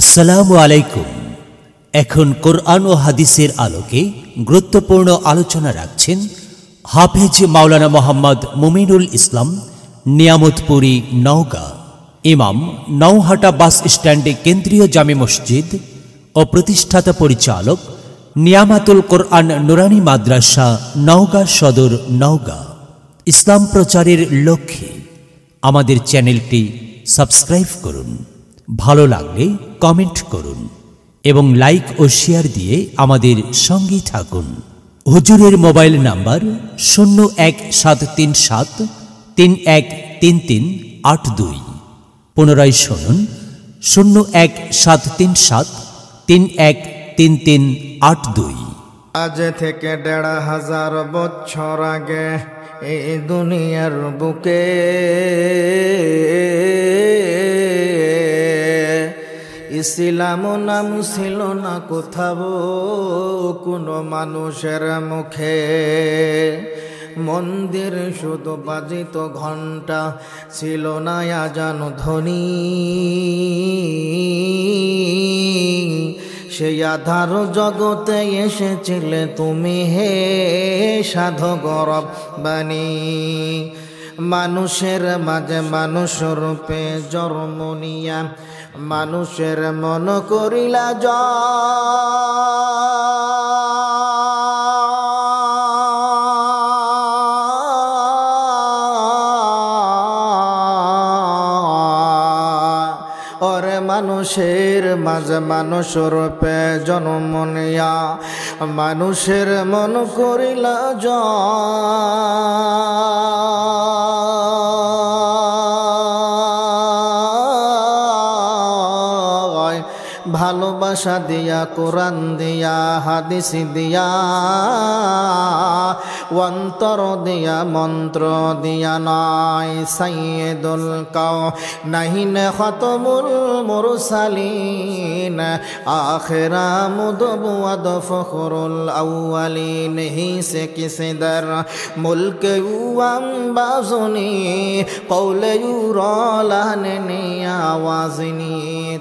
আসসালামু আলাইকুম। এখন কোরআন ও হাদিসের আলোকে গুরুত্বপূর্ণ আলোচনা রাখছেন হাফেজ মাওলানা মোহাম্মদ মুমিনুল ইসলাম, নিয়ামতপুরী, নওগাঁ। ইমাম, নওহাটা বাস স্ট্যান্ডে কেন্দ্রীয় জামে মসজিদ ও প্রতিষ্ঠাতা পরিচালক নিয়ামাতুল কোরআন নুরানি মাদ্রাসা, নওগাঁ সদর, নওগাঁ। ইসলাম প্রচারের লক্ষ্যে আমাদের চ্যানেলটি সাবস্ক্রাইব করুন, ভালো লাগলে কমেন্ট করুন এবং লাইক ও শেয়ার দিয়ে আমাদের সঙ্গেই থাকুন। হুজুরের মোবাইল নাম্বার 0173733382। পুনরায় শুনুন, 0173733382। আজ থেকে ১,৫০০ বছর আগে এই দুনিয়ার বুকে ইসলাম নাম ছিল না কোথাও কোনো মানুষের মুখে। মন্দির শুধু বাজিত ঘণ্টা, ছিল না আজান ধ্বনি। সেই আধার জগতে এসেছিলে তুমি হে সাধক রব্বানী। মানুষের মাঝে মানুষ রূপে জন্ম নিয়া মানুষের মন করিলা ওরে মানুষের মাঝে মানুষ রূপে জন্ম নিয়া মানুষের মন করিলা ভালোবাসা দিয়া, কোরআন দিয়া, হাদিস দিয়া, অন্তর দিয়া, মন্ত্র দিয়া নয়। সাইয়্যিদুল কাওনাইন খতমুল মুরসালিন, আখিরা মুদবওয়াদ ফখরুল আউয়ালিন। হি সে কিসে দর মুলক আম্বাজুনি, কওলে ইউরালানি আওয়াজনি,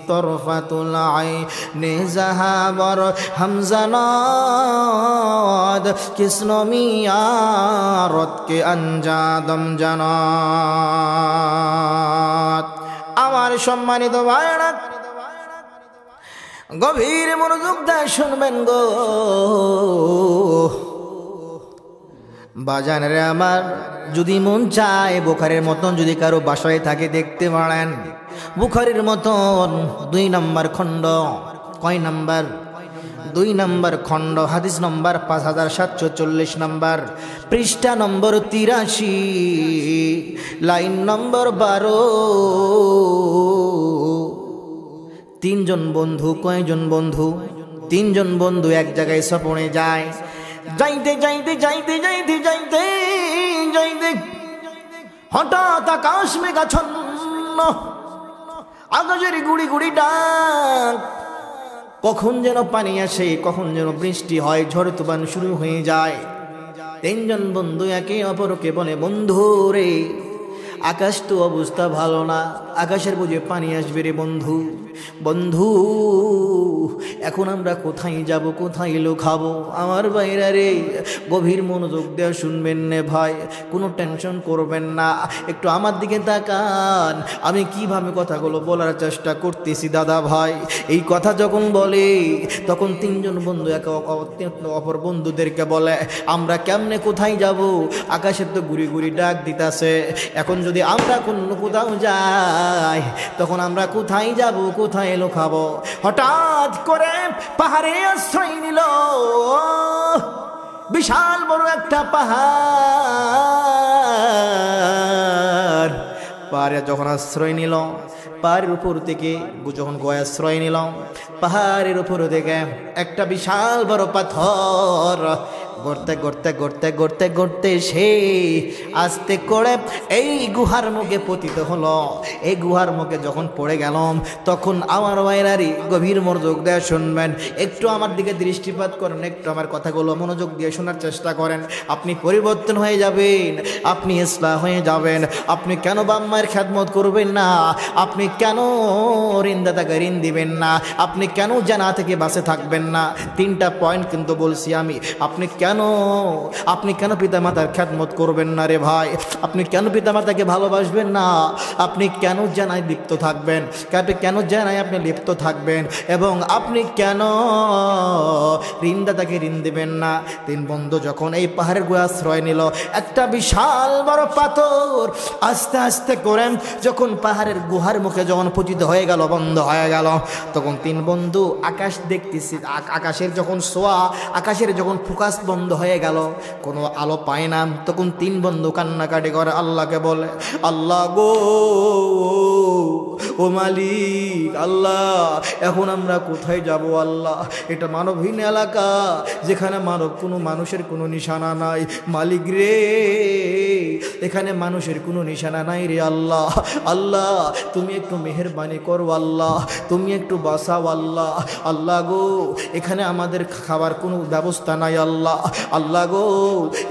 তরফাতুল আইনি জাহাবর হামজানাদ, কৃষ্ণ মিয়ারত কে আঞ্জাদম জানাত। আমার সম্মানিত ভাইরা, গভীর মনোযোগ দিয়ে শুনবেন গো বাজান রে আমার। যদি মন চায় বুখারীর মতন যদি কারো বাসায় থাকে দেখতে পারেন, বুখারীর মতন ২ নম্বর খণ্ড। কয় নম্বর? ২ নম্বর খণ্ড, হাদিস নম্বর 5740 নম্বর, পৃষ্ঠা নম্বর 83, লাইন নম্বর 12। ৩ জন বন্ধু, কয়জন বন্ধু? ৩ জন বন্ধু এক জায়গায় সফরে যায়। যাইতে যাইতে যাইতে যাইতে যাইতে যাইতে হঠাৎ আকাশ মেঘাচ্ছন্ন, আকাশের গুড়ি গুড়ি ডাক। কখন যেন পানি আসে, কখন যেন বৃষ্টি হয়, ঝড় তুফান শুরু হয়ে যায়। ৩ জন বন্ধু একে অপরকে বলে, বন্ধু রে, আকাশ তো অবস্থা ভালো না, আকাশের বুঝে পানি আসবে রে বন্ধু। বন্ধু, এখন আমরা কোথায় যাব, কোথায় লুকাবো? আমার ভাইরা রে, গভীর মনোযোগ দিয়ে শুনবেন নে ভাই, কোনো টেনশন করবেন না, একটু আমার দিকে তাকান। আমি কিভাবে কথাগুলো বলার চেষ্টা করতেছি দাদা ভাই। এই কথা যখন বলে তখন ৩ জন বন্ধু একে অপর বন্ধুদেরকে বলে, আমরা কেমনে কোথায় যাব? আকাশের তো গুড়ি গুড়ি ডাক দিতাছে, এখন যদি আমরা কোথাও যাই তখন আমরা কোথায় যাব, কোথায় লুকাবো? হঠাৎ করে পাহাড়ে আশ্রয় নিল, বিশাল বড় একটা পাহাড়। পাহাড়ে যখন আশ্রয় নিল, পাহাড়ের উপর থেকে যখন আশ্রয় নিল, পাহাড়ের উপর থেকে একটা বিশাল বড় পাথর গড়তে গড়তে গড়তে গড়তে গড়তে সে আস্তে করে এই গুহার মুখে পতিত হলো। এই গুহার মুখে যখন পড়ে গেলাম, তখন আমার ভাইরারি গভীর মনোযোগ দিয়ে শুনবেন, একটু আমার দিকে দৃষ্টিপাত করেন, একটু আমার কথাগুলো মনোযোগ দিয়ে শোনার চেষ্টা করেন। আপনি পরিবর্তন হয়ে যাবেন, আপনি ইসলাম হয়ে যাবেন। আপনি কেন বাম্মার খেদমত করবেন না? আপনি কেন ঋণদাতাকে ঋণ দিবেন না? আপনি কেন জানা থেকে বাঁচে থাকবেন না? তিনটা পয়েন্ট কিন্তু বলছি আমি। আপনি কেন পিতামাতার খেদমত করবেন না রে ভাই? আপনি কেন পিতামাতাকে ভালোবাসবেন না? আপনি কেন জানায় লিপ্ত থাকবেন? কেন জানায় আপনি লিপ্ত থাকবেন? এবং আপনি কেন ঋণদাতাকে ঋণ দিবেন না? তিন বন্ধু যখন এই পাহাড়ের গুহা আশ্রয় নিল, একটা বিশাল বড় পাথর আস্তে আস্তে করে যখন পাহাড়ের গুহার মুখে যখন পতিত হয়ে গেল, বন্ধ হয়ে গেল, তখন তিন বন্ধু আকাশ দেখতেছি। আকাশের যখন সোয়া, আকাশের যখন ফোকাস বন্ধ হয়ে গেল, কোনো আলো পায় না, তখন তিন বন্ধু কান্নাকাটি করে আল্লাহকে বলে, আল্লাহ গো, ও মালিক আল্লাহ, এখন আমরা কোথায় যাব আল্লাহ? এটা মানবহীন এলাকা, যেখানে কোনো মানুষের কোনো নিশানা নাই। মালিক রে, এখানে মানুষের কোনো নিশানা নাই রে আল্লাহ। আল্লাহ তুমি একটু মেহেরবানি করো আল্লাহ, তুমি একটু বাঁচাও আল্লাহ। আল্লাহ গো, এখানে আমাদের খাবার কোনো ব্যবস্থা নাই আল্লাহ। আল্লাহ গো,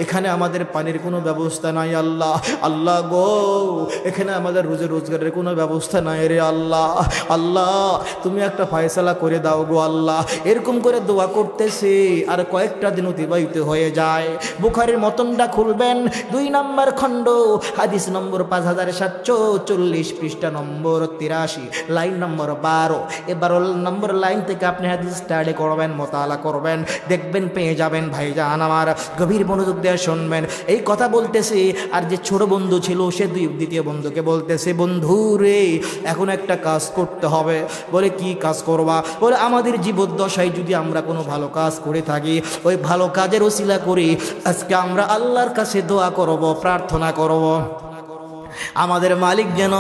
এখানে আমাদের পানির কোনো ব্যবস্থা নাই আল্লাহ। আল্লাহ গো, এখানে আমাদের রোজগারের কোনো ব্যবস্থা নাই রে আল্লাহ। আল্লাহ তুমি একটা ফয়সালা করে দাও গো আল্লাহ। এরকম করে দোয়া করতেছে, আর কয়েকটা দিন অতিবাহিত হয়ে যায়। বুখারীর মতনটা খুলবেন, 2 নম্বর খণ্ড, হাদিস নম্বর 5740, পৃষ্ঠা নম্বর 83, লাইন নম্বর 12। এই 12 নম্বর লাইন থেকে আপনি হাদিস স্টাডি করবেন, মোতালা করবেন, দেখবেন পেয়ে যাবেন। ভাইজান আমার, গভীর মনোযোগ দিয়ে শুনবেন। এই কথা বলতেছে, আর যে ছোট বন্ধু ছিল সে দ্বিতীয় বন্ধুকে বলতেছে, বন্ধু রে, এখন একটা কাজ করতে হবে। বলে কি কাজ করবা? বলে আমাদের জীবদ্দশায় যদি আমরা কোনো ভালো কাজ করে থাকি, ওই ভালো কাজের ওসিলা করে আজকে আমরা আল্লাহর কাছে দোয়া করব, প্রার্থনা করব, আমাদের মালিক যেন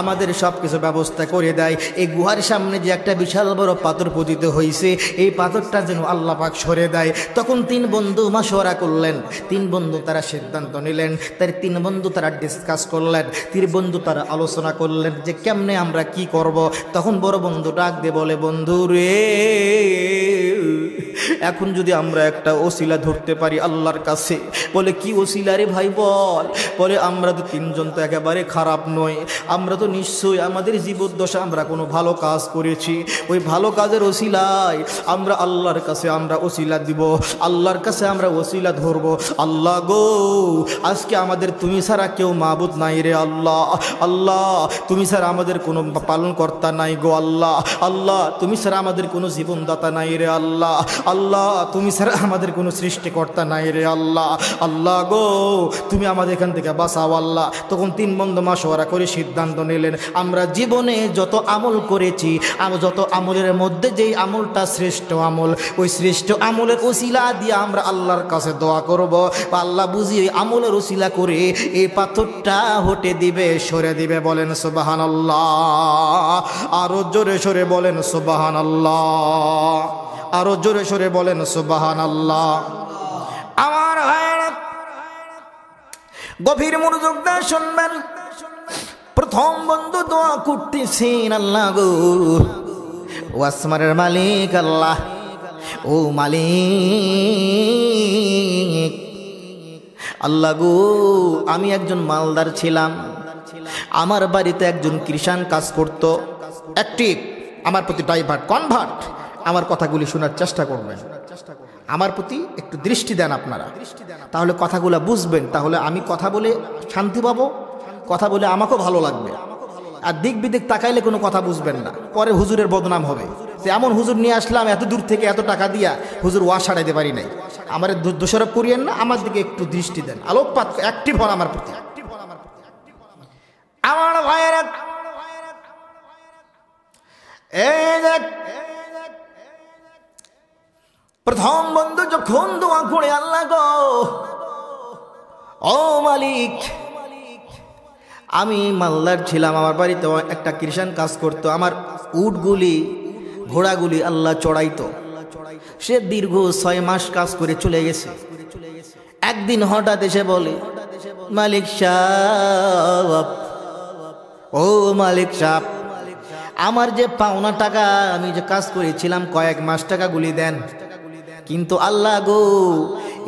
আমাদের সব কিছু ব্যবস্থা করে দেয়। এই গুহার সামনে যে একটা বিশাল বড় পাথর পতিত হয়েছে, এই পাথরটা যেন আল্লাহ পাক সরে দেয়। তখন 3 বন্ধু মাশওয়ারা করলেন, 3 বন্ধু তারা সিদ্ধান্ত নিলেন, তার 3 বন্ধু তারা ডিসকাস করলেন, 3 বন্ধু তারা আলোচনা করলেন যে কেমনে আমরা কি করব। তখন বড় বন্ধু ডাক দিয়ে বলে, বন্ধু রে, এখন যদি আমরা একটা ওসিলা ধরতে পারি আল্লাহর কাছে। বলে কি ওসিলা রে ভাই বল? বলে আমরা তো 3 জন তো একেবারে খারাপ নয়, আমরা তো নিশ্চয়ই আমাদের জীবদ্দশা আমরা কোনো ভালো কাজ করেছি, ওই ভালো কাজের ওসিলায় আমরা আল্লাহর কাছে আমরা ওসিলা দিব, আল্লাহর কাছে আমরা ওসিলা ধরব। আল্লাহ গো, আজকে আমাদের তুমি ছাড়া কেউ মাবুদ নাই রে আল্লাহ। আল্লাহ তুমি ছাড়া আমাদের কোনো পালনকর্তা নাই গো আল্লাহ। আল্লাহ তুমি ছাড়া আমাদের কোনো জীবনদাতা নাই রে আল্লাহ। আল্লাহ তুমি ছাড়া আমাদের কোনো সৃষ্টিকর্তা নাই রে আল্লাহ। আল্লাহ গো, তুমি আমাদের এখান থেকে বাঁচাও আল্লাহ। তখন 3 বন্ধু মাশওয়ারা করে সিদ্ধান্ত নিলেন, আমরা জীবনে যত আমল করেছি, যত আমলের মধ্যে যেই আমলটা শ্রেষ্ঠ আমল, ওই শ্রেষ্ঠ আমলের ওসিলা দিয়ে আমরা আল্লাহর কাছে দোয়া করব। আল্লাহ বুঝিয়ে আমলের ওসিলা করে এই পাথরটা হটে দিবে, সরে দিবে। বলেন সুবহানাল্লাহ। আরো জোরে সরে বলেন সুবহানাল্লাহ। আরো জোরে সরে বলেন সুবহানাল্লাহ। আমার ভাইরা, গভীর মনোযোগ দিয়ে শুনবেন। প্রথম বন্ধু দোয়া করতেছেন, আল্লাহ গো, ও আসমানের মালিক আল্লাহ, ও মালিক আল্লাহ গো, আমি একজন মালদার ছিলাম, আমার বাড়িতে একজন কৃষাণ কাজ করত, অ্যাক্টিভ, আমার প্রতি ডাইভার্ট কনভার্ট। আমার কথাগুলি শোনার চেষ্টা করবেন, আমার প্রতি একটু দৃষ্টি দেন আপনারা, তাহলে কথাগুলো বুঝবেন। তাহলে আমি কথা বলে শান্তি পাবো, কথা বলে আমাকেও ভালো লাগবে। আর দিক বিদিক তাকাইলে কোনো কথা বুঝবেন না, পরে হুজুরের বদনাম হবে। তো এমন হুজুর নিয়ে আসলাম এত দূর থেকে, এত টাকা দিয়া হুজুর ওয়াজ সারাইতে পারি নাই। আমার দোষারোপ করিয়েন না, আমার দিকে একটু দৃষ্টি দেন, আলোকপাত, অ্যাক্টিভ হন আমার প্রতি। আমার ভাইয়েরা, এই দেখ, প্রথম বন্ধু যখন দোয়া করে, আল্লাহ গো, ও মালিক, আমি মালদার ছিলাম, আমার বাড়িতে একটা কৃষাণ কাজ করতো, আমার উটগুলি ঘোড়াগুলি আল্লাহ চড়াইতো। সে দীর্ঘ 6 মাস কাজ করে চলে গেছে। একদিন হঠাৎ এসে বলে, মালিক সাহেব, ও মালিক সাহেব, আমার যে পাওনা টাকা, আমি যে কাজ করেছিলাম কয়েক মাস টাকাগুলি দেন। কিন্তু আল্লাহ গো,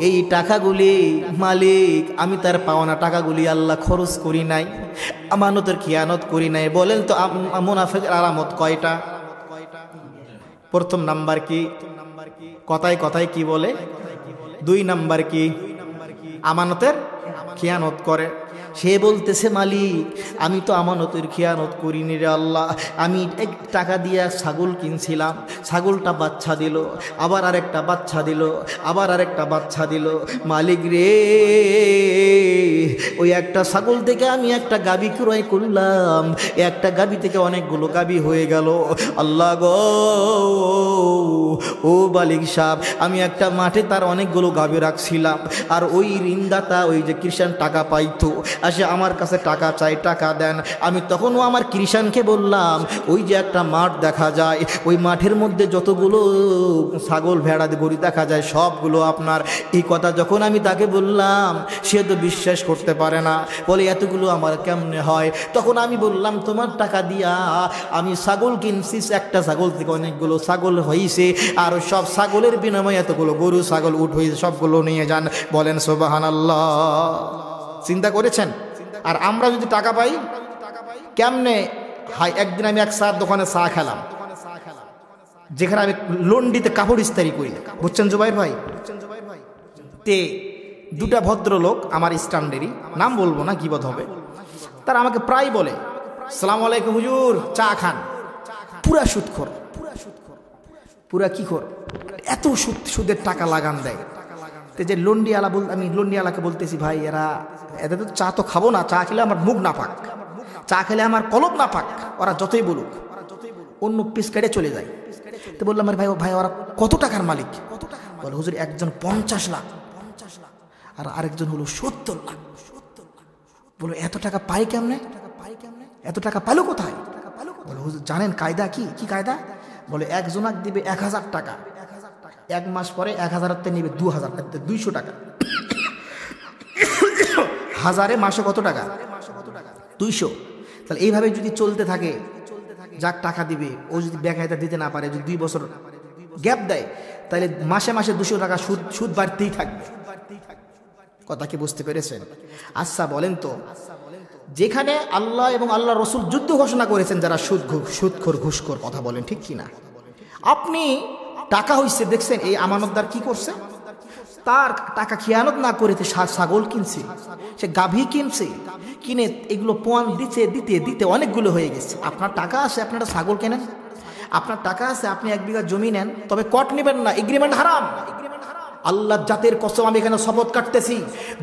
এই টাকাগুলি মালিক, আমি তার পাওনা টাকাগুলি আল্লাহ খরচ করি নাই, আমানতের খিয়ানত করি নাই। বলেন তো মুনাফিকের আলামত কয়টা? প্রথম নাম্বার কি? কথায় কথায় কি বলে? 2 নাম্বার কি? আমানতের খিয়ানত করে। সে বলতেছে, মালিক আমি তো আমানতের খিয়ানত করিনি রে আল্লাহ, আমি টাকা দিয়ে ছাগল কিনছিলাম, ছাগলটা বাচ্চা দিল, আবার আরেকটা বাচ্চা দিল, আবার আরেকটা বাচ্চা দিল। মালিক রে, ওই একটা ছাগল থেকে আমি একটা গাভী ক্রয় করলাম, একটা গাভী থেকে অনেকগুলো গাভী হয়ে গেল। আল্লাহ গো, ও মালিক সাহেব, আমি একটা মাঠে তার অনেকগুলো গাভী রাখছিলাম, আর ওই ঋণদাতা, ওই যে কৃষাণ টাকা পাইতো, আসে আমার কাছে টাকা চাই, টাকা দেন। আমি তখনও আমার কৃষাণকে বললাম, ওই যে একটা মাঠ দেখা যায়, ওই মাঠের মধ্যে যতগুলো ছাগল ভেড়া গরু দেখা যায় সবগুলো আপনার। এই কথা যখন আমি তাকে বললাম, সে তো বিশ্বাস করতে পারে না, বলে এতগুলো আমার কেমনে হয়? তখন আমি বললাম, তোমার টাকা দিয়া আমি ছাগল কিনছি, একটা ছাগল থেকে অনেকগুলো ছাগল হয়েছে, আর সব ছাগলের বিনিময়ে এতগুলো গরু ছাগল উঠ হয়েছে, সবগুলো নিয়ে যান। বলেন সুবহানাল্লাহ। চিন্তা করেছেন? আর আমরা যদি টাকা পাই কেমনে? হাই, একদিন আমি এক চার দোকানে চা খেলাম, যেখানে আমি লন্ডিতে কাপড় ইস্তারি করি, বুঝছেন জুবাইর ভাই? তে 2টা ভদ্রলোক আমার স্ট্যান্ডেরই, নাম বলবো না, গীবত হবে, তারা আমাকে প্রায় বলে, আসসালামু আলাইকুম হুজুর, চা খান। পুরা সুদখোর, পুরা কি খোর, এত সুদের টাকা লাগান দেয়। যে লন্ডিওয়ালা আমি লন্ডিওয়ালাকে বলতেছি, ভাই এদের তো চা তো খাবো না, চা খেলে আমার মুখ না পাক, চা খেলে আমার কলব না পাক, ওরা যতই বলুক, অন্য পিস কেটে চলে যায়। তো বললাম, আরে ভাই ওরা কত টাকার মালিক? বলে, হুজুর একজন 50 লাখ, আর আরেকজন হলো 70 লাখ। বলো, এত টাকা পাই কেমনে? এত টাকা পাইলো কোথায়? বলে, হুজুর জানেন কায়দা কি? কি কায়দা? বলে, একজনাক দিবে 1000 টাকা, 1 মাস পরে 1000 নিবে 200 টাকা, হাজারে মাসে কত টাকা? 200। তাহলে এইভাবে যদি চলতে থাকে, যাক টাকা দিবে, ও যদি বেকায়দা দিতে না পারে, যদি 2 বছর গ্যাপ দেয়, তাহলে মাসে মাসে 200 টাকা সুদ বাড়তেই থাকবে। কথা কি বুঝতে পেরেছেন? আচ্ছা বলেন তো, যেখানে আল্লাহ এবং আল্লাহ রসুল যুদ্ধ ঘোষণা করেছেন যারা সুদখোর ঘুষখোর, কথা বলেন ঠিক কিনা? আপনি টাকা হইছে দেখছেন, এই আমানতদার কি করছে? তার টাকা খিয়ানত না করে ছাগল কিনছে, সে গাভী কিনছে, কিনে এগুলো পোয়ান দিতে দিতে অনেকগুলো হয়ে গেছে। আপনার টাকা আছে, আপনারা ছাগল কেনেন, আপনার টাকা আছে, আপনি 1 বিঘা জমি নেন, তবে কট নেবেন না, এগ্রিমেন্ট হারাম। আল্লাহ জাতের কসম, আমি এখানে শপথ কাটতেছি,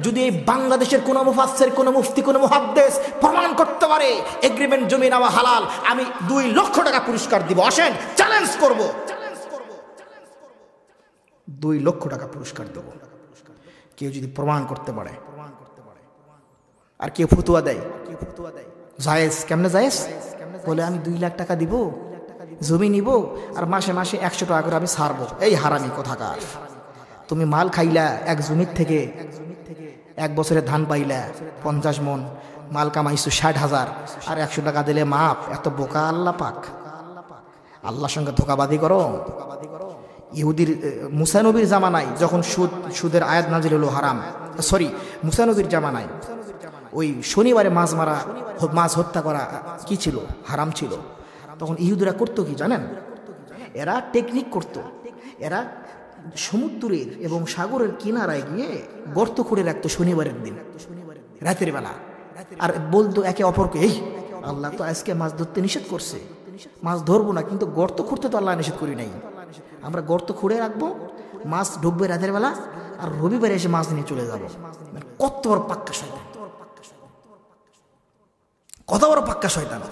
যদি এই বাংলাদেশের কোনো মুফাসসির, কোনো মুফতি, কোনো মুহাদ্দিস প্রমাণ করতে পারে এগ্রিমেন্ট জমি নেওয়া হালাল, আমি 2 লক্ষ টাকা পুরস্কার দিব। আসেন, চ্যালেঞ্জ করব, 2 লক্ষ টাকা পুরস্কার দেব কেউ যদি প্রমাণ করতে পারে। আর কেউ ফতুয়া দেয়, জায়েজ, কেমনে জায়েজ? বলে, আমি 2 লাখ টাকা দিব, জমি নিব, আর মাসে মাসে 100 টাকা করে আমি ছাড়বো। এই হারামি কোথাকার! তুমি মাল খাইলা, এক জমির থেকে 1 বছরে ধান পাইলা 50 মন, মাল কামাইছো 60,000, আর 100 টাকা দিলে মাপ। এত বোকা আল্লাহ পাক! আল্লাহর সঙ্গে ধোকাবাদি করো। ইহুদির মুসা নবীর জামানায় যখন সুদের আয়াত নাজিল হলো হারাম, সরি মুসা নবীর জামানায় ওই শনিবারে মাছ হত্যা করা কি ছিল? হারাম ছিল। তখন ইহুদিরা করতো কি জানেন? এরা টেকনিক করত, এরা সমুদ্রের এবং সাগরের কিনারায় গিয়ে গর্ত করে রাখতো শনিবারের দিন রাতের বেলা, আর বলতো একে অপরকে, এই আল্লাহ তো আজকে মাছ ধরতে নিষেধ করছে, মাছ ধরবো না, কিন্তু গর্ত খুঁড়তে তো আল্লাহ নিষেধ করি নাই, আমরা গর্ত খুঁড়ে রাখবো, মাছ ঢুকবে রাতের বেলা, আর রবিবারে এসে মাছ নিয়ে চলে যাবো। কত বড় পাক্কা শয়তান, কত বড় পাক্কা শয়তান!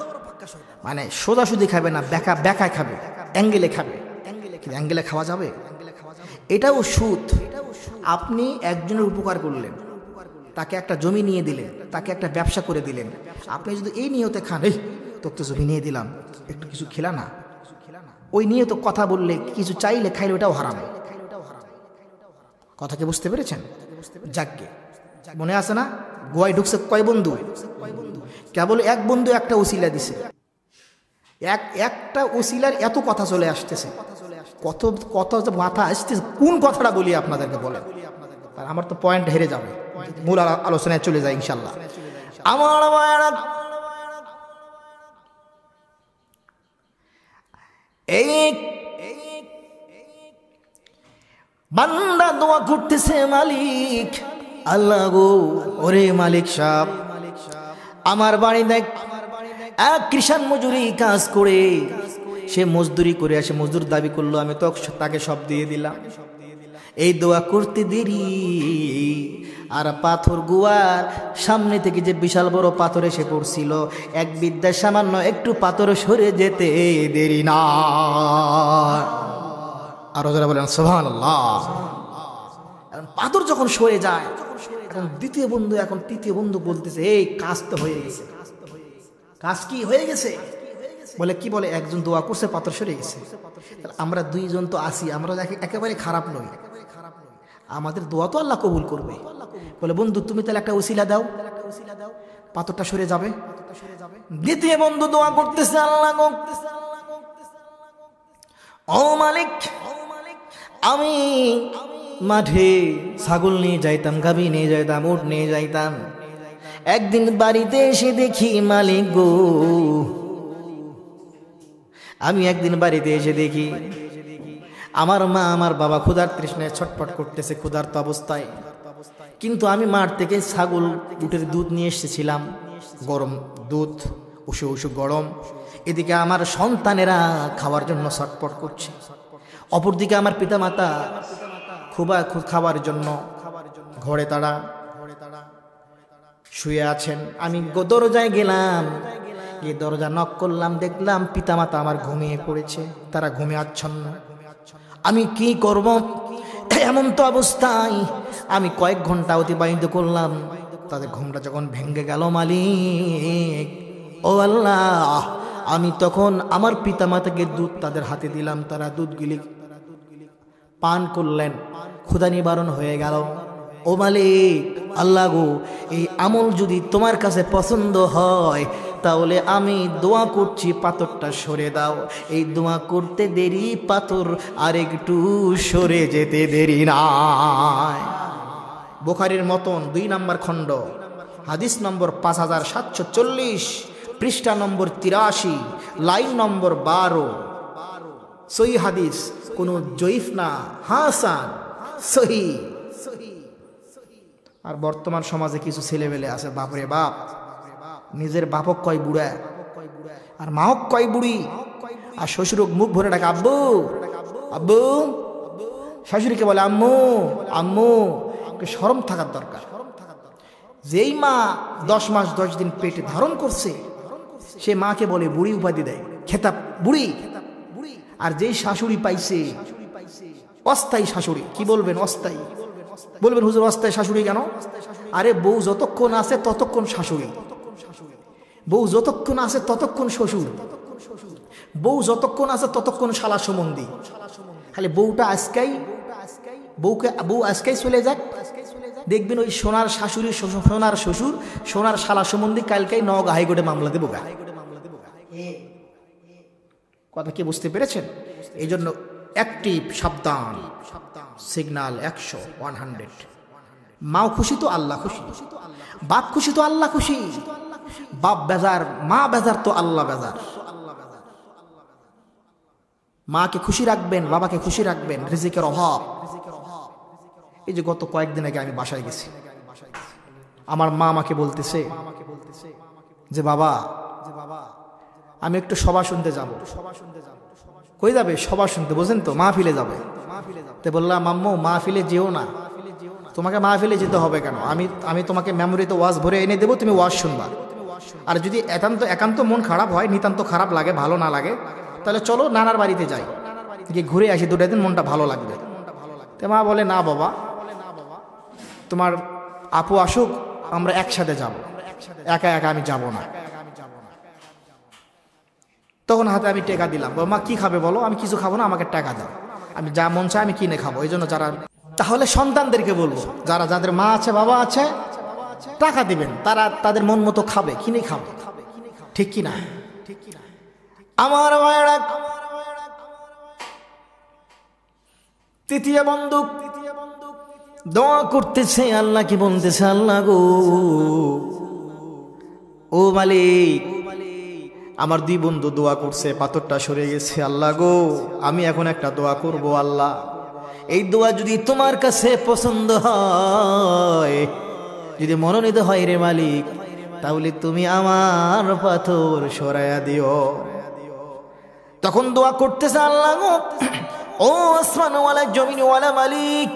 মানে সোজাসুজি খাবে না, বেকায় খাবে, অ্যাঙ্গেলে খাবে। অ্যাঙ্গেলে খাওয়া যাবে? এটাও সুদ। আপনি একজনের উপকার করলেন, তাকে একটা জমি নিয়ে দিলেন, তাকে একটা ব্যবসা করে দিলেন। আপনি যদি এই নিয়তে খান, এই তোকে তো জমি নিয়ে দিলাম, একটু কিছু খেলা না, ওই নিয়ত কথা বললে, কিছু চাইলে খাইলে, ওটাও হারাম। কথা কি বুঝতে পেরেছেন? যাকে মনে আছে না, গোয়ায় ঢুকছে কয় বন্ধু? কেবল এক বন্ধু একটা ওসিলা দিছে, একটা ওসিলার এত কথা চলে আসতেছে, কত কত মাথা আসতেছে। কোন কথাটা বলি আপনাদেরকে বলেন, আমার তো পয়েন্ট হেরে যাবে, মূল আলোচনায় চলে যায় ইনশাল্লাহ। আমার মায়েরা এই বান্দা দোয়া করতেছে, মালিক আল্লাহ গো, ওরে মালিক সাহেব, আমার বাড়ি দেখ এক কৃষাণ মজুরি কাজ করে, সে মজদুরি করে আসে, মজদুর দাবি করলো, আমি তো তাকে সব দিয়ে দিলাম। এই দোয়া করতে দেরি আর পাথর গুয়ার সামনে থেকে যে বিশাল বড় পাথর এসে পড়ছিল, এক বিদ্যার সামান্য একটু পাথর সরে যেতে দেরি না। আরো যারা বলেন সুবহানাল্লাহ। পাথর যখন সরে যায়, এখন দ্বিতীয় বন্ধু, এখন তৃতীয় বন্ধু বলতেছে, এই কাজ তো হয়ে গেছে। কাজ কি হয়ে গেছে? বলে কি বলে, একজন দোয়া করছে পাথর সরে গেছে, আমরা দুইজন তো আসি, আমরা একেবারে খারাপ নই, আমাদের দোয়া তো আল্লাহ কবুল করবে। বলে বন্ধু তুমি তাহলে একটা ওসিলা দাও, পাথরটা সরে যাবে। দ্বিতীয় বন্ধু দোয়া করতেছে, আল্লাহ গো, ও মালিক, আমি মাঠে ছাগল নিয়ে যাইতাম, গাভী নিয়ে যাইতাম, উট নিয়ে যাইতাম, একদিন বাড়িতে এসে দেখি মালিক গো, আমি একদিন বাড়িতে এসে দেখি আমার মা আমার বাবা ক্ষুধার তৃষ্ণায় ছটফট করতেছে, ক্ষুধার্ত অবস্থায়। কিন্তু আমি মাঠ থেকে ছাগল উটের দুধ নিয়ে এসেছিলাম, গরম দুধ, উষু উষু গরম। এদিকে আমার সন্তানেরা খাওয়ার জন্য ছটফট করছে, অপরদিকে আমার পিতামাতা খাবার জন্য ঘরে তারা শুয়ে আছেন। আমি দরজায় গেলাম, গিয়ে দরজা নক করলাম, দেখলাম পিতামাতা আমার ঘুমিয়ে পড়েছে, তারা ঘুমে আচ্ছন্ন। আমি কি করব এমন তো অবস্থায়? আমি কয়েক ঘন্টা অতিবাহিত করলাম, তাদের ঘুমটা যখন ভেঙে গেল, মালিক ও আল্লাহ, আমি তখন আমার পিতামাতাকে দুধ তাদের হাতে দিলাম, তারা দুধগুলি পান করলেন, ক্ষুধা নিবারণ হয়ে গেল। ও মালিক আল্লাহ গো, এই আমল যদি তোমার কাছে পছন্দ হয়, তাহলে আমি দোয়া করছি পাথরটা সরে দাও। এই দোয়া করতে দেরি, পাথর আর একটু সরে যেতে দেরি নাই। বুখারীর মতন 2 নম্বর খণ্ড, হাদিস নম্বর 5740, পৃষ্ঠা নম্বর 83, লাইন নম্বর 12, সহি হাদিস, কোনো জয়ীফ না, হাসান সহি। আর বর্তমান সমাজে কিছু ছেলেবেলে আছে, বাপরে বাপ, নিজের বাপক কয় বুড়া আর মাহক কয় বুড়ি, আর শ্বশুরক মুখ ভরে ডাকে আব্বু আব্বু, শাশুড়িকে বলে আম্মু আম্মু। শরম থাকার দরকার। যেই মা 10 মাস 10 দিন পেটে ধারণ করছে, সে মাকে বলে বুড়ি উপাধি দেয়, খেতাব বুড়ি। আর যেই শাশুড়ি পাইছে অস্থায়ী শাশুড়ি, কি বলবেন অস্থায়ী? বলবেন হুজুর অস্থায়ী শাশুড়ি কেন? আরে বউ যতক্ষণ আছে ততক্ষণ শাশুড়ি, বউ যতক্ষণ আছে ততক্ষণ শ্বশুর, বউ যতক্ষণ আছে ততক্ষণ শালা সম্বন্ধী। খালি বউটা আজকাই, বউ আজকাই চলে যাক, দেখবেন ওই সোনার শাশুড়ি, সোনার শ্বশুর, সোনার শালা সম্বন্ধী কালকাই নওগাঁ হাইকোর্টে মামলা দেবো। কথা কি বুঝতে পেরেছেন? এই জন্য অ্যাক্টিভ, সাবধান, সিগন্যাল 100 মাও খুশি তো আল্লাহ খুশি, বাপ খুশি তো আল্লাহ খুশি, বাপ বেজার, মা বেজার তো আল্লাহ বেজার। মাকে খুশি রাখবেন, বাবাকে খুশি রাখবেন, রিজিকের অভাব। এই যে গত কয়েকদিন আগে আমি বাসায় গেছি, আমার মা আমাকে বলতেছে যে বাবা আমি একটু সভা শুনতে যাব। কই যাবে? সভা শুনতে, বোঝেন তো, মাহফিলে যাবে। তো বললাম আম্মু মাহফিলে যেও না, তোমাকে মাহফিলে যেতে হবে কেন? আমি তোমাকে মেমোরিতে ওয়াজ ভরে এনে দেবো, তুমি ওয়াজ শুনবা। আর যদি একান্ত মন খারাপ হয়, নিতান্ত খারাপ লাগে, ভালো না লাগে, তাহলে চলো নানার বাড়িতে যাই, গিয়ে ঘুরে আসি, 2 দিন মনটা ভালো লাগবে। তো মা বলে না বাবা, তোমার আপু আসুক, আমরা একসাথে যাব, একা একা আমি যাব না। তখন হাতে আমি টাকা দিলাম, মা কি খাবে বলো? আমি কিছু খাবো না, আমাকে টাকা দাও, আমি যা মন চায় আমি কিনে খাবো। এই জন্য যারা তাহলে সন্তানদেরকে বলবো, যারা যাদের মা আছে বাবা আছে, টাকা দিবেন, তারা তাদের মন মতো খাবে, কিনে খাবে, ঠিক কিনা? আমার ভাইরা, তৃতীয় বন্ধু দোয়া করতেছে, আল্লাহ কি বলতেছে, আল্লাহ গো, ও মালিক, আমার দুই বন্ধু দোয়া করছে, পাথরটা সরে গেছে, আল্লাহ গো, আমি এখন একটা দোয়া করব, আল্লাহ এই দোয়া যদি তোমার কাছে পছন্দ হয়, যদি মনোনীত হয় রে মালিক, তাহলে তুমি আমার পাথর সরাইয়া দিও। তখন দোয়া করতেছে, আল্লাহ গো, ও আসমানওয়ালা জমিনওয়ালা মালিক,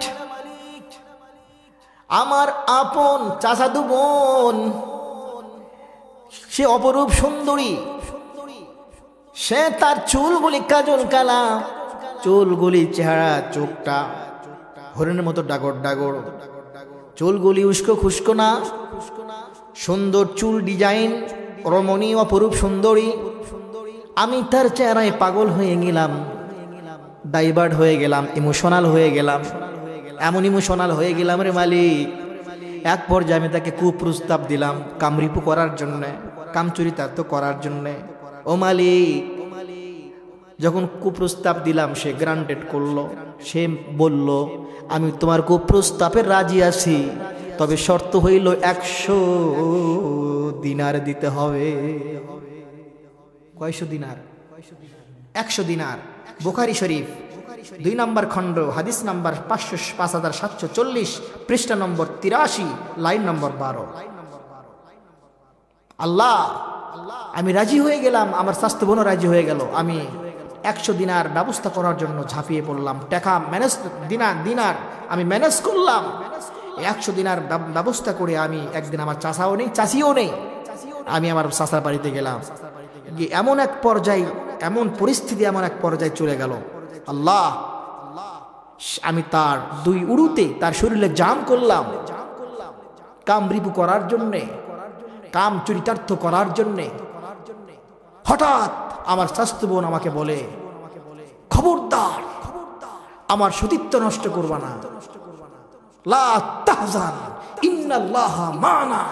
আমার আপন চাচাতো বোন, সে অপরূপ সুন্দরী, সে তার চুলগুলি কাজল কালা, চুলগুলি চেহারা, চোখটা হরিণের মতো ডাগর ডাগর, চুলগুলি উস্কো খুস্কো না, সুন্দর চুল ডিজাইন, রমণী, অপরূপ সুন্দরী। আমি তার চেহারায় পাগল হয়ে গেলাম, ডাইভার্ট হয়ে গেলাম, ইমোশনাল হয়ে গেলাম, এমন ইমোশনাল হয়ে গেলাম রে মালিক। এক পর্যায়ে আমি তাকে কুপ্রস্তাব দিলাম কামরিপু করার জন্যে, কামচরিতার্থ করার জন্যে। ও মালিক, যখন কুপ্রস্তাব দিলাম সে গ্রান্টেড করলো, সে বলল, আমি তোমার কুপ্রস্তাবে রাজি আছি, তবে শর্ত হইল 100 দিনার দিতে হবে। কয়শো দিনার? 100 দিনার। বুখারী শরীফ 2 নম্বর খণ্ড, হাদিস নাম্বার 5740, পৃষ্ঠা নম্বর 83, লাইন নম্বর 12। আল্লাহ, আমি রাজি হয়ে গেলাম, আমার স্বাস্থ্য বোনও রাজি হয়ে গেল। আমি 100 দিনার ব্যবস্থা করার জন্য ঝাঁপিয়ে পড়লাম, টাকা ম্যানেজ, দিনার আমি ম্যানেজ করলাম। 100 দিনার ব্যবস্থা করে আমি একদিন, আমার চাচাও নেই চাচিও নেই, আমি আমার চাচার বাড়িতে গেলাম। এমন এক পর্যায়ে, এমন পরিস্থিতি, এমন এক পর্যায়ে চলে গেল, আল্লাহ, আমি তার 2 উড়ুতে তার শরীরে জাম করলাম, কাম রিপু করার জন্যে, কাম চরিতার্থ করার জন্যে। হঠাৎ আমার স্বাস্থ্য বোন আমাকে বলে, খবরদার, আমার সতীত্ব নষ্ট করবা না, লা তাহজান ইন্নাল্লাহা মানা,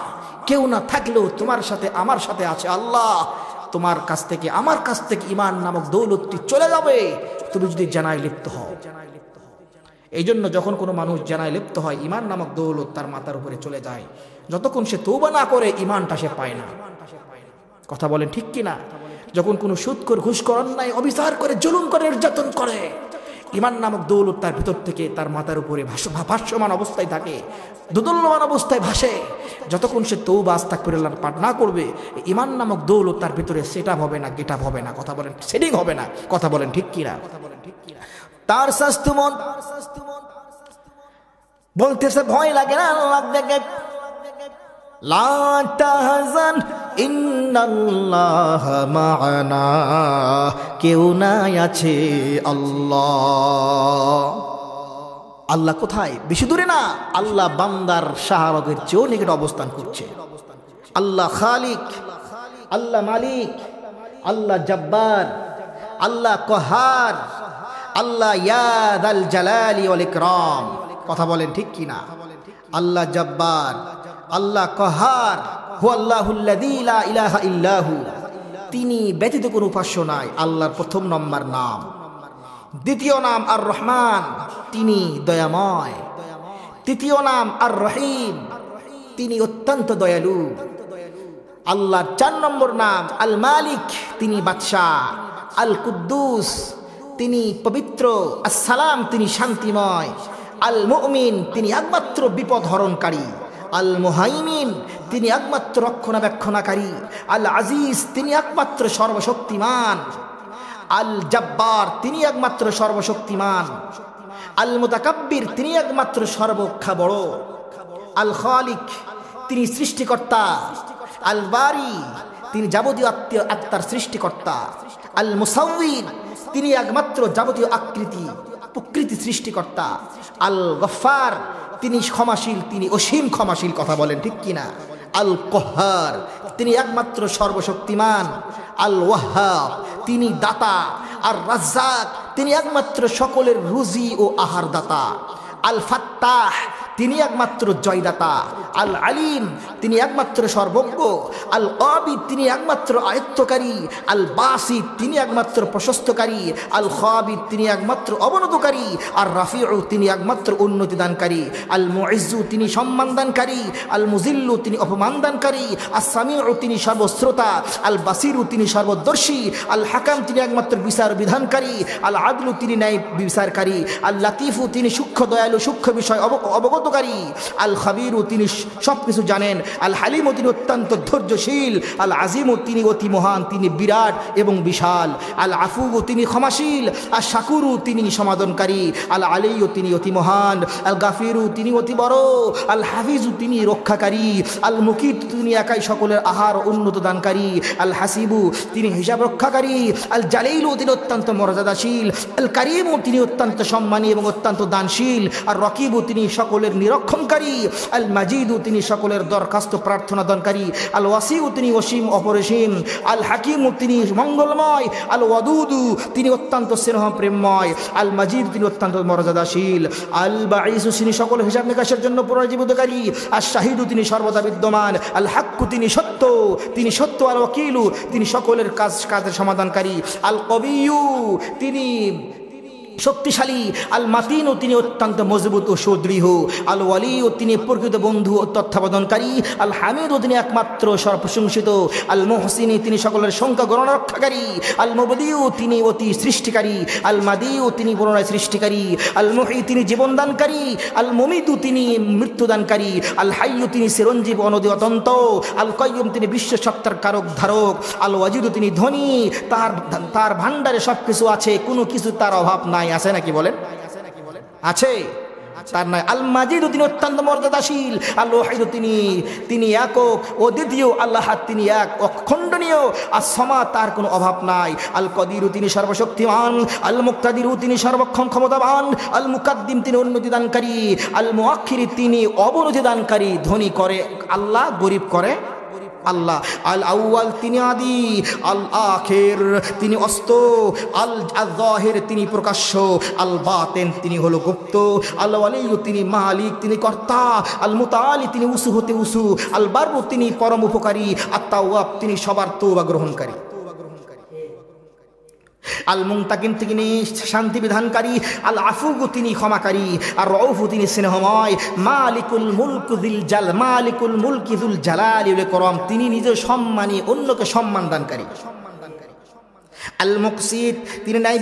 কেউ না থাকলেও তোমার সাথে আমার সাথে আছে আল্লাহ। তোমার কাছ থেকে, আমার কাছ থেকে ঈমান নামক দৌলতটি চলে যাবে তুমি যদি জানায় লিপ্ত হও। এই জন্য যখন কোনো মানুষ জানায় লিপ্ত হয়, ঈমান নামক দৌলত তার মাথার উপরে চলে যায়। যতক্ষণ সে তওবা না করে, ঈমানটা সে পায় না। কথা বলেন ঠিক কিনা? যখন কোনো সুদখোর, ঘুষখোর, অন্যায় অবিচার করে, জুলুম করে, নির্যাতন করে, ঈমান নামক দৌলত তার ভিতর থেকে তার মাথার উপরে ভাসমান অবস্থায় থাকে, দোদুল্যমান অবস্থায় ভাসে। যতক্ষণ সে তওবা আস্তাগফিরুল্লাহ পাঠ না করবে, ঈমান নামক দৌলত তার ভিতরে সেটআপ হবে না, গেটআপ হবে না। কথা বলেন, সেটিং হবে না। কথা বলেন ঠিক কিনা? তার স্বাস্থ্য মন বলতেছে, ভয় লাগে না আল্লাহ দেখে, লা তাহজান ইন্নাল্লাহা মা'ানা, কেউ নাই আছে আল্লাহ। আল্লাহ কোথায়? বেশি দূরে না, আল্লাহ বান্দার শাহরগের চেয়েও নিকট অবস্থান করছে। আল্লাহ খালিক, আল্লাহ মালিক, আল্লাহ জব্বার, আল্লাহ কহার, আল্লাহ ইয়া যাল জালালি ওয়াল ইকরাম। কথা বলেন ঠিক কিনা? আল্লাহ জব্বার, আল্লাহ কহার, হুয়াল্লাহুল্লাযী লা ইলাহা ইল্লাহু, তিনি ব্যতীত কোনো উপাস্য নাই। আল্লাহর প্রথম নম্বর নাম। দ্বিতীয় নাম আর রহমান, তিনি দয়াময়। তৃতীয় নাম আর রহিম, তিনি অত্যন্ত দয়ালু। আল্লাহর 4 নম্বর নাম আল মালিক, তিনি বাদশাহ। আল কুদ্দুস, তিনি পবিত্র। আসসালাম, তিনি শান্তিময়। আল মুমিন, তিনি একমাত্র বিপদ হরণকারী। আল মুহাইমিন, তিনি একমাত্র রক্ষণাবেক্ষণাকারী। আল আজিজ, তিনি একমাত্র সর্বশক্তিমান। আল জব্বার, তিনি একমাত্র সর্বশক্তিমান। আল মুতাকাব্বির, তিনি একমাত্র সর্বক্ষা বড়। আল খালিক, তিনি সৃষ্টিকর্তা। আল বারি, তিনি যাবতীয় আত্মার সৃষ্টিকর্তা। আল মুসাউবির, তিনি একমাত্র যাবতীয় আকৃতি প্রকৃতি সৃষ্টিকর্তা। আল গফফার, তিনি ক্ষমাশীল, তিনি অসীম ক্ষমাশীল। কথা বলেন ঠিক কিনা? আল কহার, তিনি একমাত্র সর্বশক্তিমান। আল ওয়াহাব, তিনি দাতা। আর রাজ্জাক, তিনি একমাত্র সকলের রুজি ও আহার দাতা। আল ফাত্তাহ তিনি একমাত্র জয়দাতা, আল আলিম তিনি একমাত্র সর্বজ্ঞ, আল আবিদ তিনি একমাত্র আয়ত্তকারী, আল বাসিত তিনি একমাত্র প্রশস্তকারী, আল খাবিদ তিনি একমাত্র অবনতকারী, আর রাফিউ তিনি একমাত্র উন্নতি দানকারী, আল মুইজ্জু তিনি সম্মান দানকারী, আল মুজিল্লু তিনি অপমান দানকারী, আস সামিউ তিনি সর্বশ্রোতা, আল বাসিরু তিনি সর্বদর্শী, আল হাকাম তিনি একমাত্র বিচার বিধানকারী, আল আদলু তিনি ন্যায় বিচারকারী, আল লাতিফু তিনি সূক্ষ্ম দয়ালু সূক্ষ্ম বিষয় অবগতকারী, আল খাবিরু তিনি সব কিছু জানেন, আল হালিমু তিনি অত্যন্ত ধৈর্যশীল, আল আজিমু তিনি অতি মহান, তিনি বিরাট এবং বিশাল, আল আফু তিনি ক্ষমাশীল, আর শাকুরু তিনি সমাধানকারী, আল আলিয়ু তিনি অতি মহান, আল গাফিরু তিনি অতি বড়, আল হাফিজু তিনি রক্ষাকারী, আল মুকিত তিনি একাই সকলের আহার উন্নত দানকারী, আল হাসিবু তিনি হিসাব রক্ষাকারী, আল জালিলু তিনি অত্যন্ত মর্যাদাশীল, আল কারিমু তিনি অত্যন্ত সম্মানী এবং অত্যন্ত দানশীল, আর রকিবু তিনি সকলের নিরক্ষণকারী, আল মাজিদু তিনি সকলের দরখাস্ত প্রার্থনা দানকারী, আল ওয়াসিউ তিনি অসীম অপরিসীম, আল হাকিমু তিনি মঙ্গলময়, আল ওয়াদুদু তিনি অত্যন্ত স্নেহ প্রেমময়, আল মাজিদ তিনি অত্যন্ত মর্যাদাশীল, আল বাঈসু তিনি সকল হিসাব নিকাশের জন্য পুনর্জীবিতকারী, আর শাহিদু তিনি সর্বদা বিদ্যমান, আল হাক্কু তিনি সত্য, আল ওয়াকিলু তিনি সকলের কাজের সমাধানকারী, আল কবিয়ু তিনি শক্তিশালী, আল মাতিনও তিনি অত্যন্ত মজবুত ও সুদৃঢ়, আল ওয়ালিও তিনি প্রকৃত বন্ধু ও তত্ত্বাবধানকারী, আল হামিদও তিনি একমাত্র সর্বপ্রশংসিত, আল মুহসিনী তিনি সকলের সংখ্যা গণনা রক্ষাকারী, আল মুবদিউ তিনি অতি সৃষ্টিকারী, আল মাদিউ তিনি পুনরায় সৃষ্টিকারী, আল মুহি তিনি জীবনদানকারী, আল মুমিতু তিনি মৃত্যুদানকারী, আল হাইয়ু তিনি চিরঞ্জীব অনদি অতন্ত, আল কাইয়ুম তিনি বিশ্ব সত্তার কারক ধারক, আল ওয়াজিদু তিনি ধনী, তার ভান্ডারে সব কিছু আছে, কোনো কিছু তার অভাব নাই। আছে নাকি বলেন? আছে, তার নাই। আল মাজিদু তিনি অত্যন্ত মর্যাদাশীল, আল ওয়াহিদু তিনি একক ও দ্বিতীয়, আল্লাহ তিনি এক অখণ্ডনীয়, আর সমা তার কোনো অভাব নাই, আল কদিরু তিনি সর্বশক্তিমান, আল মুক্তাদিরু তিনি সর্বক্ষম ক্ষমতাবান, আল মুকাদ্দিম তিনি উন্নতি দানকারী, আল মুআখির তিনি অবনতি দানকারী। ধনী করে আল্লাহ, গরিব করে আল্লাহ। আল আউয়াল তিনি আদি, আল আখির তিনি অস্ত, আল যাহির তিনি প্রকাশ্য, আল বাতিন তিনি হলো গুপ্ত, আল ওয়ালিয়ু তিনি মালিক তিনি কর্তা, আল মুতাআলি তিনি উসু হতে উসু, আল বাররু তিনি পরম উপকারী, আত তাওয়াব তিনি সবার তওবা গ্রহণকারী, আল মুনতাকিম তিনি শান্তি বিধানকারী, আল আফু তিনি ক্ষমাকারী, আর রউফু তিনি স্নেহময়, মালিকুল মুলকি যুল জালালি ওয়াল ইকরাম তিনি নিজে সম্মানী, অন্যকে সম্মান দানকারী, আল মুকসিত তিনি ন্যায়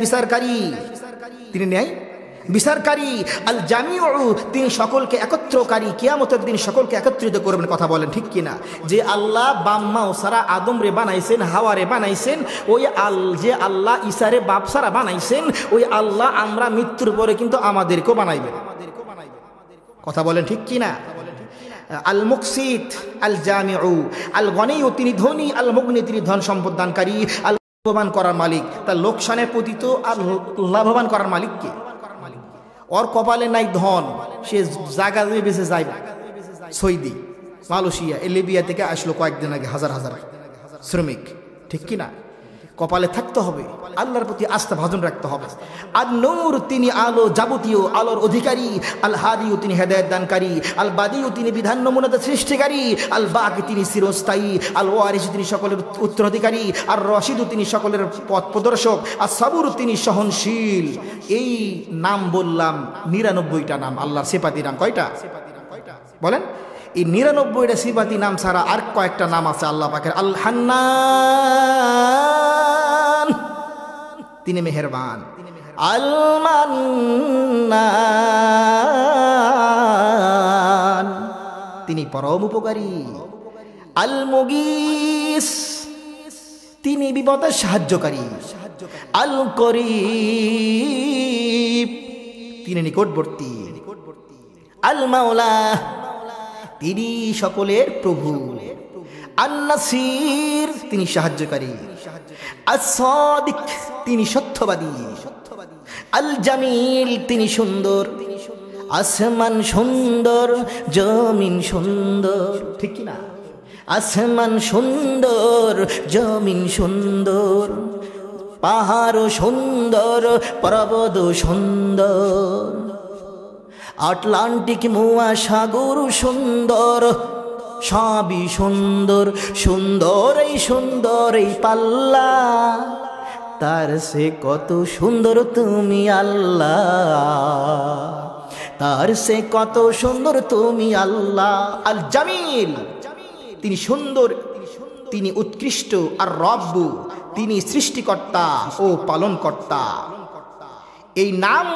বিচারকারী, আল জামিউ তিনি সকলকে একত্রকারী, কিয়ামতের দিন সকলকে একত্রিত করবেন। কথা বলেন ঠিক কিনা? যে আল্লাহ বাম্মা ও সারা আদম রে বানাইছেন, হাওয়া রে বানাইছেন, ওই যে আল্লাহ ঈসারে বাপ সারা বানাইছেন, ওই আল্লাহ আমরা মৃত্যুর পরে কিন্তু আমাদেরকেও বানাইবেন। কথা বলেন ঠিক কিনা? আল মুকসিত, আল জামিউ, আল গনিউ তিনি ধনী, আল মুগনি তিনি ধন সম্পদ দানকারী, আল লাভবান করার মালিক। তার লোকসানে পতিত আর লাভবান করার মালিক কে? ওর কপালে নাই ধন, সে জায়গা দিয়ে বেঁচে যায় সৌদি, মালয়েশিয়া, লিবিয়া থেকে আসলো কয়েকদিন আগে, হাজার হাজার শ্রমিক। ঠিক কিনা? কপালে থাকতে হবে, আল্লাহর প্রতি আস্থা ভাজন রাখতে হবে। আর নূর তিনি আলো, যাবতীয় আলোর অধিকারী, আল হাদিউ তিনি হেদায়েত দানকারী, আল বাদিউ তিনি বিধান নমুনাতে সৃষ্টিকারী, আল বাকি তিনি চিরস্থায়ী, আল ওয়ারিস তিনি সকলের উত্তরাধিকারী, আর রশিদু তিনি সকলের পথ প্রদর্শক, আর সাবুর তিনি সহনশীল। এই নাম বললাম ৯৯টা নাম, আল্লাহর সিফাতি নাম। কয়টা বলেন? এই ৯৯টা সিফাতি নাম ছাড়া আর কয়েকটা নাম আছে আল্লাহ পাকের। আল হান্নান তিনি মেহেরবান, আল মান্নান তিনি পরম উপকারী, আল মুগীস তিনি বিপদে সাহায্যকারী, আল করিব তিনি নিকটবর্তী, আল মাওলা তিনি সকলের প্রভু, আন নাসির তিনি সাহায্যকারী, আস-সাদিক তিনি সত্যবাদী, আল জামিল তিনি সুন্দর, আসমান সুন্দর জমিন সুন্দর। ঠিক কি না? আসমান সুন্দর জমিন সুন্দর, পাহাড় সুন্দর পর্বত সুন্দর, আটলান্টিক মহাসাগর সুন্দর, সবই সুন্দর, সুন্দর এই পাল্লা, তার সে কত সুন্দর তুমি আল্লাহ, তার সে কত সুন্দর তুমি আল্লাহ। আল জামিল, তিনি সুন্দর, তিনি উৎকৃষ্ট। আর রব্বু, তিনি সৃষ্টিকর্তা ও পালনকর্তা। এই নাম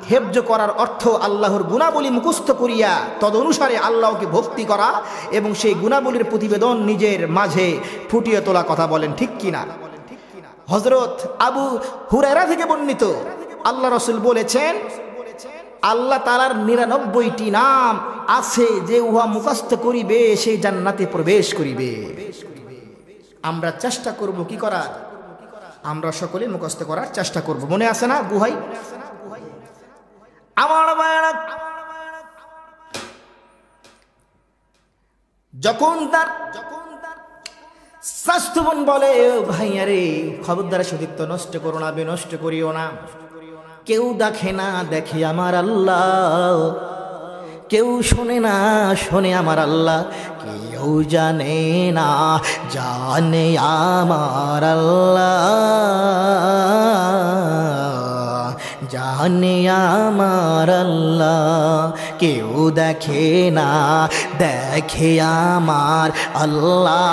হেফজ করার অর্থ আল্লাহর গুণাবলী মুখস্থ করিয়া তদনুসারে আল্লাহকে ভক্তি করা এবং সেই গুণাবলীর প্রতিবেদন নিজের মাঝে ফুটিয়ে তোলা। কথা বলেন ঠিক কিনা? হযরত আবু হুরায়রা থেকে বর্ণিত, আল্লাহ রাসূল বলেছেন, আল্লাহ তাআলার ৯৯টি নাম আছে, যে উহা মুখস্থ করিবে সে জান্নাতে প্রবেশ করিবে। আমরা চেষ্টা করব কি করার? আমরা সকলে মুখস্থ করার চেষ্টা করব। মনে আছে না বুহাই? আমার ভাইরা, যখন তার স্বাস্থ্যবান বলে, ভাইয়া রে খবরদার সতীত্ব নষ্ট করো না, বিনষ্ট করিও না। কেউ দেখে না, দেখে আমার আল্লাহ। কেউ শোনে না, শোনে আমার আল্লাহ। কেউ জানে না, জানে আমার আল্লাহ। জানে আমার আল্লাহ। কেউ দেখে না, দেখে আমার আল্লাহ।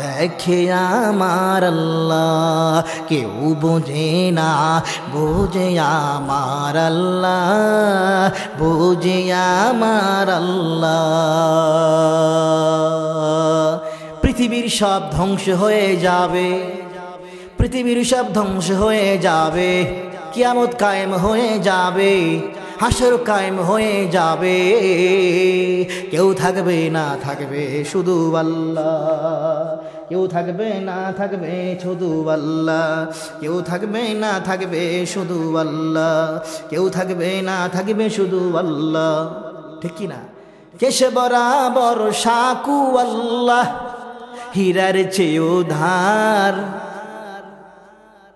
দেখে আমার আল্লাহ। কেউ বোঝে না, বোঝে আমার আল্লাহ। বোঝে আমার আল্লাহ। পৃথিবীর সব ধ্বংস হয়ে যাবে, পৃথিবীর সব ধ্বংস হয়ে যাবে, কিয়ামত কায়েম হয়ে যাবে, হাসর কায়েম হয়ে যাবে। কেউ থাকবে না, থাকবে শুধু আল্লাহ। কেউ থাকবে না, থাকবে শুধু আল্লাহ। কেউ থাকবে না, থাকবে শুধু আল্লাহ। কেউ থাকবে না, থাকবে শুধু আল্লাহ। ঠিক কি না? কেশে বরাবর সাকু আল্লাহ, হীরার চেয়েও ধার।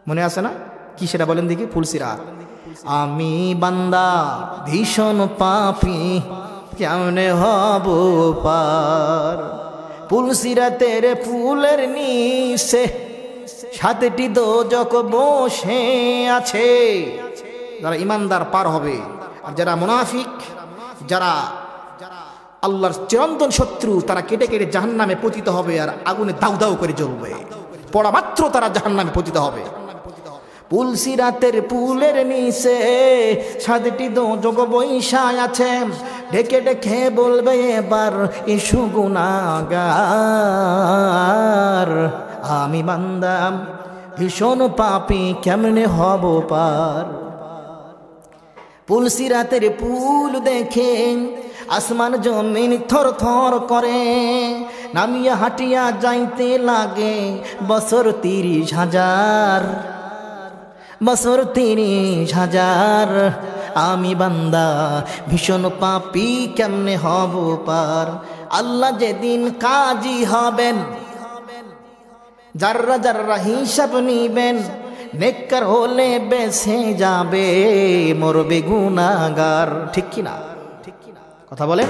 মনে আছে না? কি সেটা বলেন দেখি? ফুলসিরাত। আমি বান্দা ভীষণ পাপী, কেমনে হব পার। ফুলসিরাতের ফুলের নিচে 7টি দোজখ বসে আছে। যারা ইমানদার পার হবে, আর যারা মুনাফিক, যারা আল্লাহর চিরন্তন শত্রু, তারা কেটে কেটে জাহান্নামে পতিত হবে, আর আগুনে দাউ দাউ করে জ্বলবে। পড়া মাত্র তারা জাহান্নামে পতিত হবে। ফুলসিরাতের ফুলের নিচে 7টি দোজখ বৈশা আছে। ডেকে ডেকে বলবে এবার এসো গুনাহগার। আমি বান্দা ভীষণ পাপী, কেমনে হব পার। ফুলসিরাতের ফুল দেখে আসমান জমিন থর থর করে। নামিয়া হাঁটিয়া যাইতে লাগে বছর 30,000, বছর 30,000। আমি বান্দা ভীষণ পাপী, কেমনে হব পার। আল্লাহ যেদিন কাজী হবেন, যাররা যাররা হিসাব নিবেন, নেককার হলে বেঁচে যাবে, মরবে গুনাহগার। ঠিক কিনা? কথা বলে।